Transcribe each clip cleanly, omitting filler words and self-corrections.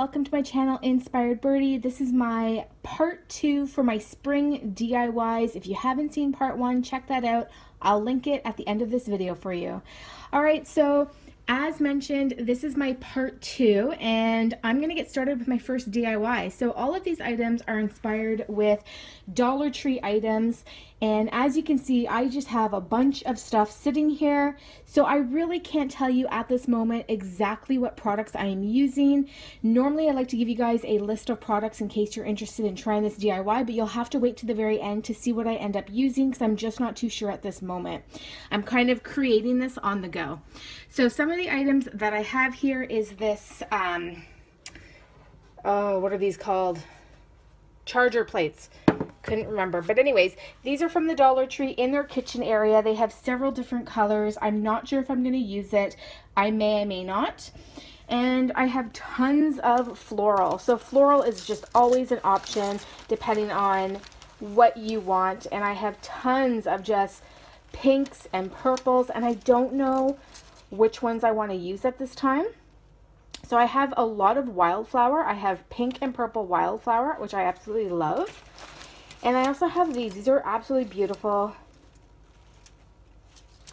welcome to my channel Inspired Birdie. This is my part 2 for my spring DIYs. If you haven't seen part 1, check that out. I'll link it at the end of this video for you. Alright, so as mentioned, this is my part 2 and I'm going to get started with my first DIY. So all of these items are inspired with Dollar Tree items, and as you can see, I just have a bunch of stuff sitting here. So I really can't tell you at this moment exactly what products I am using. Normally I like to give you guys a list of products in case you're interested in trying this DIY, but you'll have to wait to the very end to see what I end up using because I'm just not too sure at this moment. I'm kind of creating this on the go. So some of the items that I have here is this, oh, what are these called? Charger plates. Couldn't remember, but anyways, these are from the Dollar Tree in their kitchen area. They have several different colors. I'm not sure if I'm going to use it. I may not. And I have tons of floral. So floral is just always an option depending on what you want. And I have tons of just pinks and purples, and I don't know which ones I want to use at this time. So I have a lot of wildflower. I have pink and purple wildflower, which I absolutely love. And I also have these. These are absolutely beautiful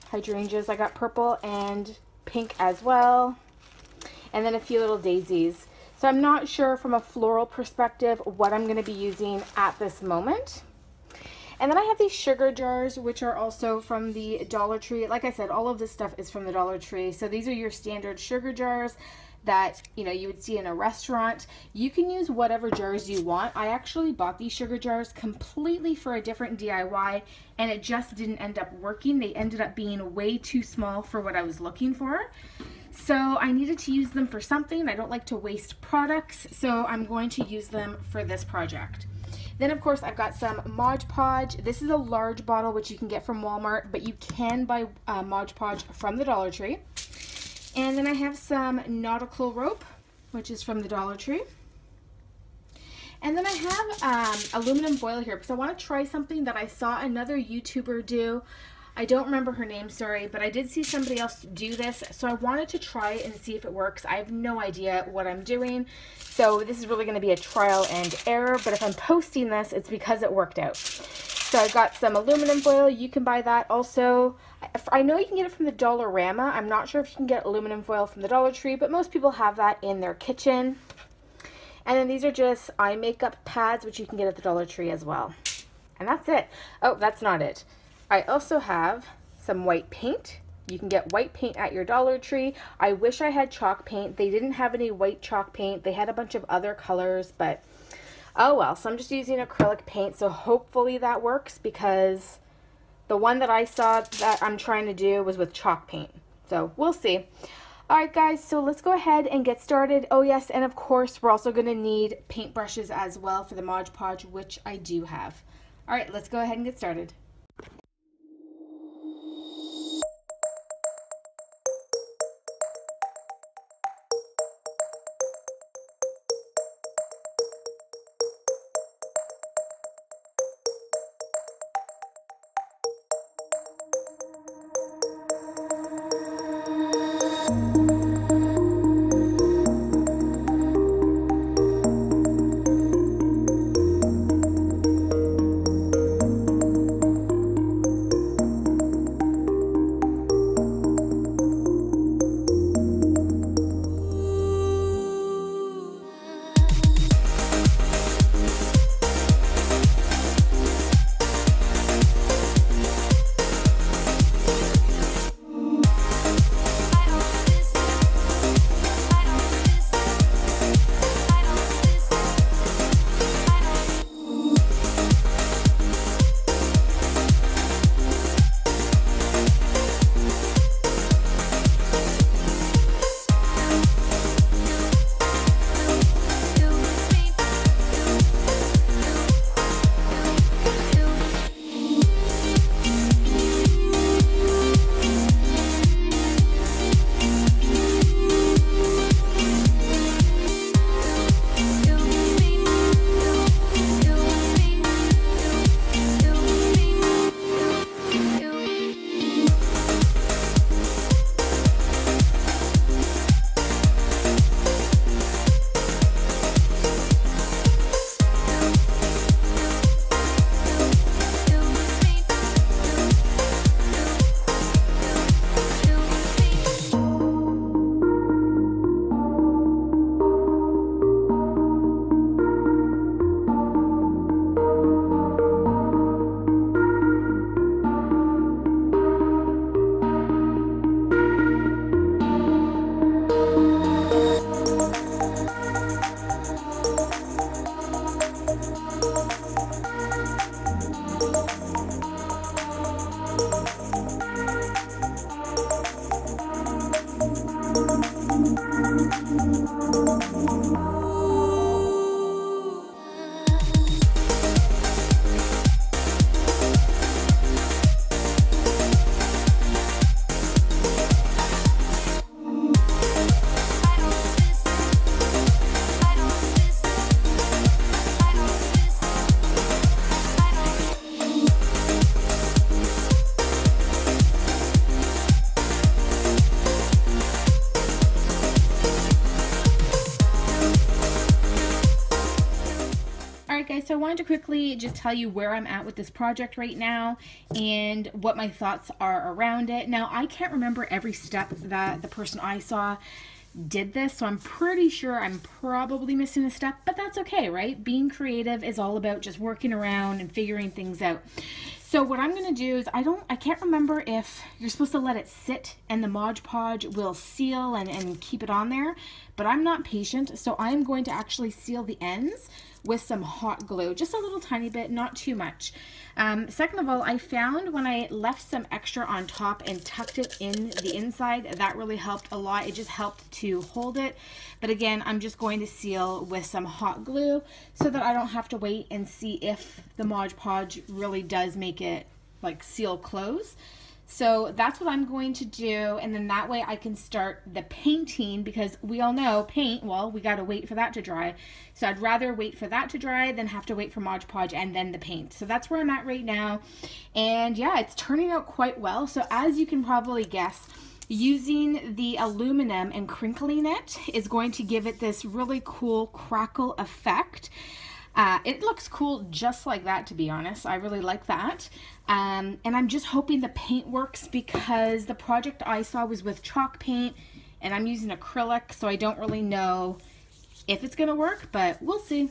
hydrangeas. I got purple and pink as well. And then a few little daisies. So I'm not sure from a floral perspective what I'm going to be using at this moment. And then I have these sugar jars, which are also from the Dollar Tree. Like I said, all of this stuff is from the Dollar Tree. So these are your standard sugar jars that you would see in a restaurant. You can use whatever jars you want. I actually bought these sugar jars completely for a different DIY, and it just didn't end up working. They ended up being way too small for what I was looking for. So I needed to use them for something. I don't like to waste products, so I'm going to use them for this project. Then of course I've got some Mod Podge. This is a large bottle which you can get from Walmart, but you can buy Mod Podge from the Dollar Tree. And then I have some nautical rope, which is from the Dollar Tree. And then I have aluminum foil here because I want to try something that I saw another YouTuber do. I don't remember her name, sorry, but I did see somebody else do this, so I wanted to try it and see if it works. I have no idea what I'm doing, so this is really going to be a trial and error, but if I'm posting this, it's because it worked out. So I've got some aluminum foil. You can buy that also. I know you can get it from the Dollarama. I'm not sure if you can get aluminum foil from the Dollar Tree, but most people have that in their kitchen. And then these are just eye makeup pads, which you can get at the Dollar Tree as well. And that's it. Oh, that's not it. I also have some white paint. You can get white paint at your Dollar Tree. I wish I had chalk paint. They didn't have any white chalk paint. They had a bunch of other colors, but oh well. So I'm just using acrylic paint, so hopefully that works because the one that I saw that I'm trying to do was with chalk paint. So we'll see. Alright guys, so let's go ahead and get started. Oh yes, and of course we're also going to need paint brushes as well for the Mod Podge, which I do have. Alright, let's go ahead and get started. So I wanted to quickly just tell you where I'm at with this project right now and what my thoughts are around it. Now, I can't remember every step that the person I saw did this, so I'm pretty sure I'm probably missing a step, but that's okay, right? Being creative is all about just working around and figuring things out. So what I'm going to do is, I can't remember if you're supposed to let it sit and the Mod Podge will seal and keep it on there, but I'm not patient, so I'm going to actually seal the ends with some hot glue, just a little tiny bit, not too much. Second of all, I found when I left some extra on top and tucked it in the inside, that really helped a lot. It just helped to hold it. But again, I'm just going to seal with some hot glue so that I don't have to wait and see if the Mod Podge really does make it like seal close. So that's what I'm going to do, and then that way I can start the painting, because we all know paint, well, we got to wait for that to dry. So I'd rather wait for that to dry than have to wait for Mod Podge and then the paint. So that's where I'm at right now. And yeah, it's turning out quite well. So as you can probably guess, using the aluminum and crinkling it is going to give it this really cool crackle effect. It looks cool just like that, to be honest. I really like that. And I'm just hoping the paint works, because the project I saw was with chalk paint and I'm using acrylic, so I don't really know if it's gonna work, but we'll see.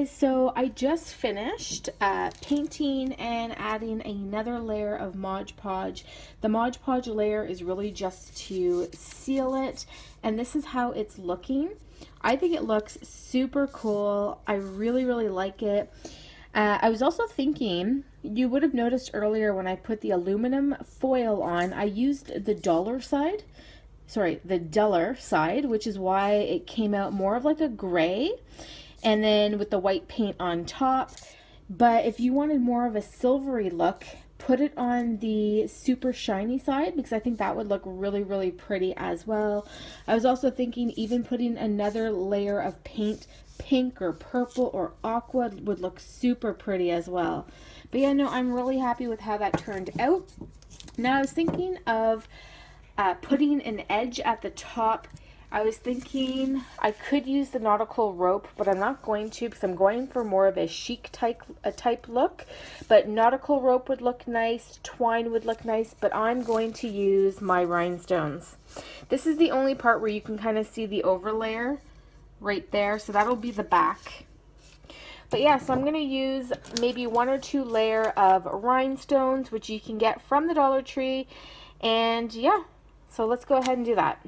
So I just finished painting and adding another layer of Mod Podge. The Mod Podge layer is really just to seal it, and this is how it's looking. I think it looks super cool. I really like it. I was also thinking, you would have noticed earlier when I put the aluminum foil on, I used the duller side, which is why it came out more of like a gray. And then with the white paint on top, But if you wanted more of a silvery look, put it on the super shiny side, because I think that would look really, really pretty as well. I was also thinking even putting another layer of paint, pink or purple or aqua, would look super pretty as well. But yeah, no, I'm really happy with how that turned out. Now I was thinking of putting an edge at the top. I was thinking I could use the nautical rope, but I'm not going to, because I'm going for more of a chic type look. But nautical rope would look nice, twine would look nice, but I'm going to use my rhinestones. This is the only part where you can kind of see the overlayer right there, so that'll be the back. But yeah, so I'm going to use maybe 1 or 2 layer of rhinestones, which you can get from the Dollar Tree. And yeah, so let's go ahead and do that.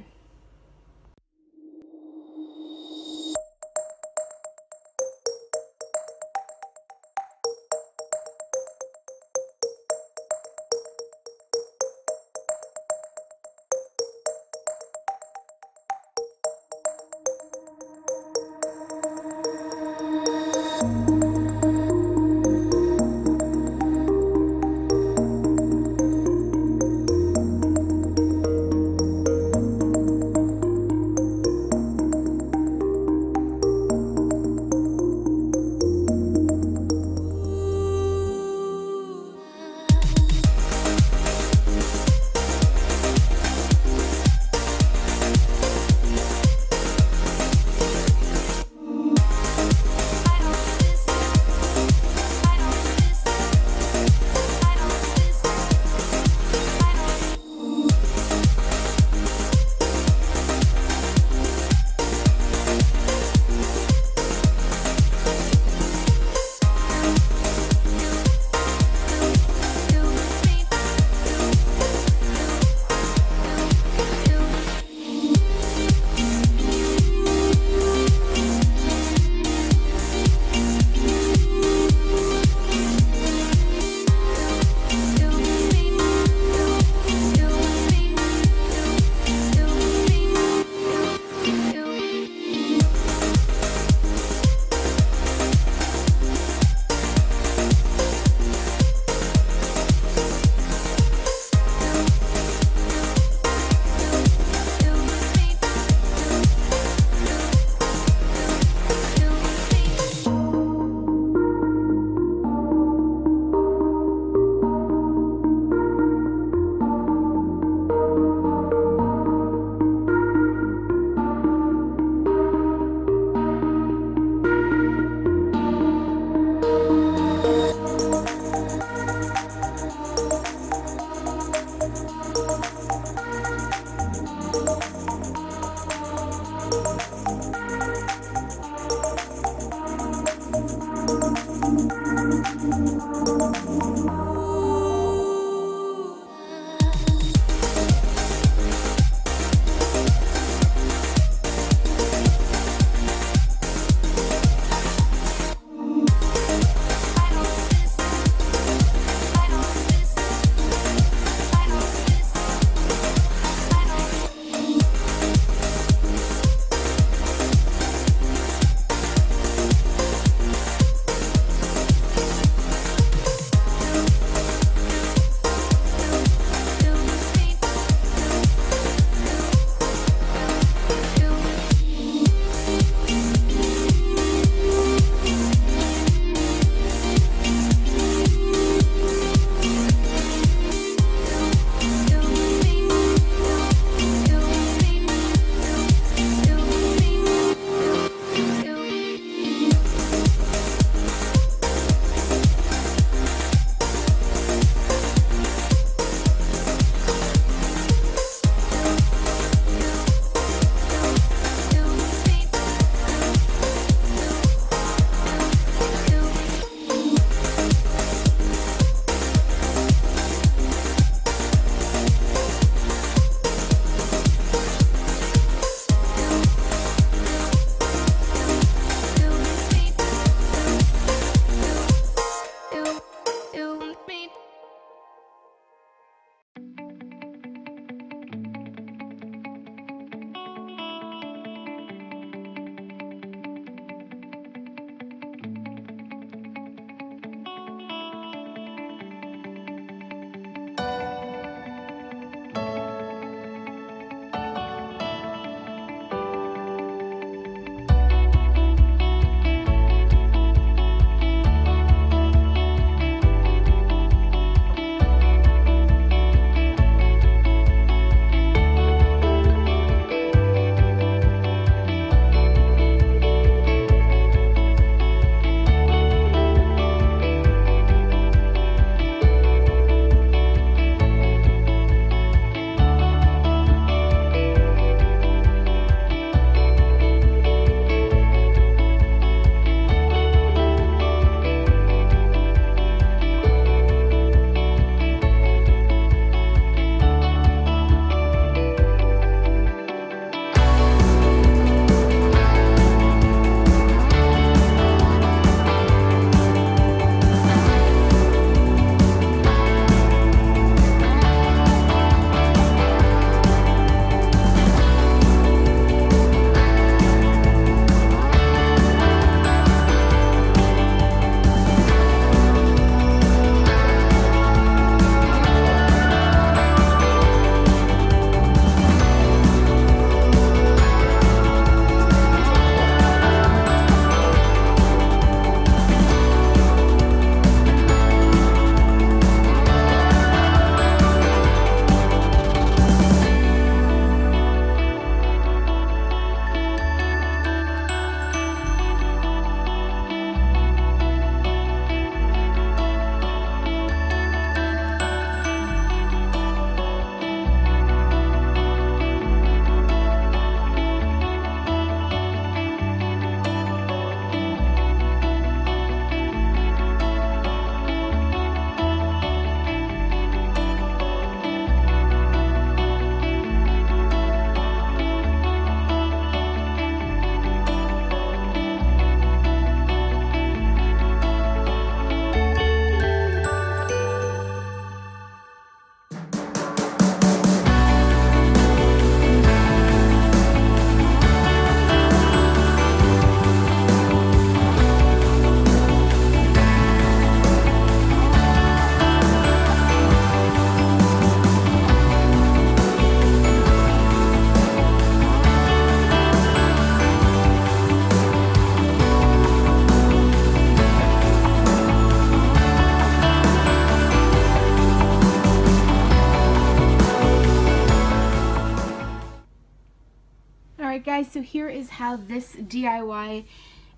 guys, so here is how this DIY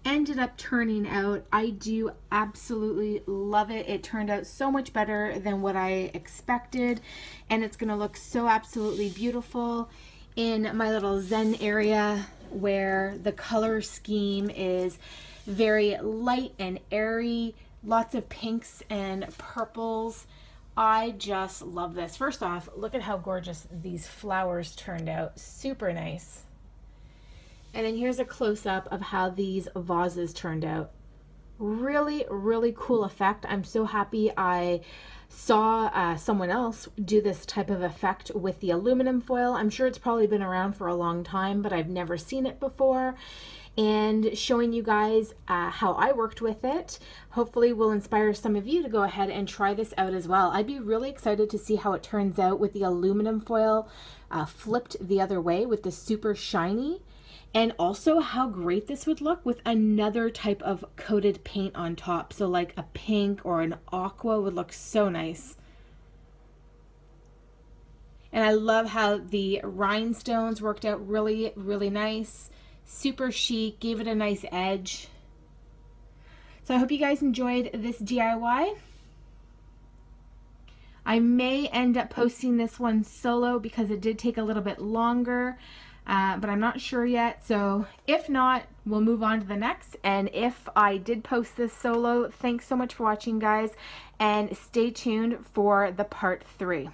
ended up turning out. I do absolutely love it. It turned out so much better than what I expected, and it's gonna look so absolutely beautiful in my little zen area where the color scheme is very light and airy, lots of pinks and purples. I just love this. First off, look at how gorgeous these flowers turned out. Super nice. And then here's a close-up of how these vases turned out. Really, really cool effect. I'm so happy I saw someone else do this type of effect with the aluminum foil. I'm sure it's probably been around for a long time, but I've never seen it before. And showing you guys how I worked with it hopefully will inspire some of you to go ahead and try this out as well. I'd be really excited to see how it turns out with the aluminum foil flipped the other way with the super shiny, and also how great this would look with another type of coated paint on top. So like a pink or an aqua would look so nice. And I love how the rhinestones worked out really, really nice. Super chic, gave it a nice edge. So I hope you guys enjoyed this DIY. I may end up posting this one solo because it did take a little bit longer, but I'm not sure yet. So if not, we'll move on to the next. And if I did post this solo, thanks so much for watching, guys, and stay tuned for the part 3.